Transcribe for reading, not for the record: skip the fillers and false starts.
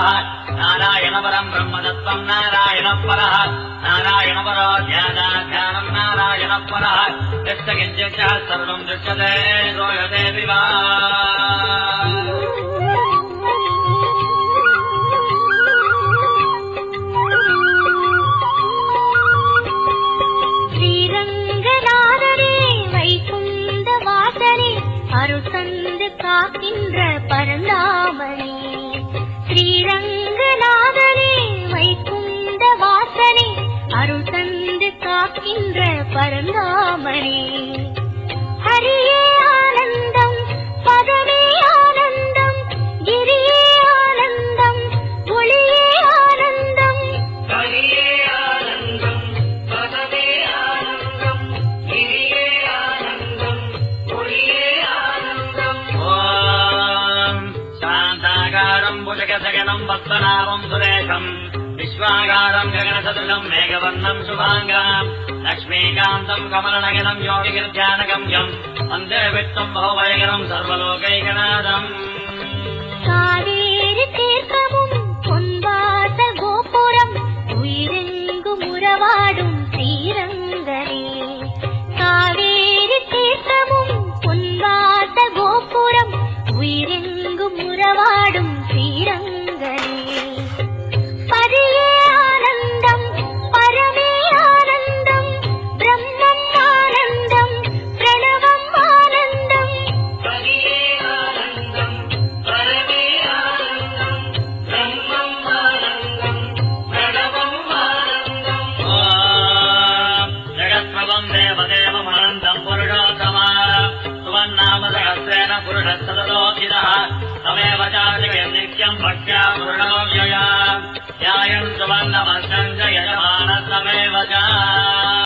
नारायण परम् ब्रह्मतत्त्वम् नारायणः परः नारायण परो ध्यानाध्यानम् नारायणः परः यस्य किञ्चित् सर्वम् दृश्यते श्रूयते विवा அருசந்து காக்கின்ற பரந்தாமனே ஸ்ரீரங்கநாதனே வைகுந்த வாசனே அருசந்து காக்கின்ற பரந்தாமனே ஹரியே ஆனந்தம் பதமே ஆனந்தம் கிரியே ஆனந்தம் ஒளியே ஆனந்தம் ஹரியே ஆனந்தம் பதமே ஆனந்தம் கிரியே ஆனந்தம் ஒளியே भुजगसगनम् पद्मनाभम् सुरेशम् विश्वागारम् गगनसदृशम् मेघवर्णम् शुभाङ्गाम् लक्ष्मीकान्तम् कमलनगनम् योगिगिर्ध्यानगम्यम् वन्दे वित्तम् बहुभयकरम् सर्वलोकैकनाथम् காவேரி தீர்த்தமும் பொன்வாச கோபுரம் உயிரெங்கும் உறவாடும் ஸ்ரீரங்கனே காவேரி தீர்த்தமும் பொன்வாச கோபுரம் உயிரெங்கும் உறவாடும் ஸ்ரீரங்கனே பரியே ஆனந்தம் பரமே ஆனந்தம் பிரம்மம் ஆனந்தம் பிரணவம் ஆனந்தம் பரியே ஆனந்தம் பரமே ஆனந்தம் பிரம்மம் ஆனந்தம் பிரணவம் ஆனந்தம் ஜகத்பிரபம் தேவதேவம் அனந்தம் புருஷோத்தமா சுவன்னாம சகஸ்ரேன புருஷஸ்ததோதிதः तमेव चातिकयम् नित्यम् भक्त्या पूर्णोऽव्यया ध्यायम् सुवर्णमस्यम् च यज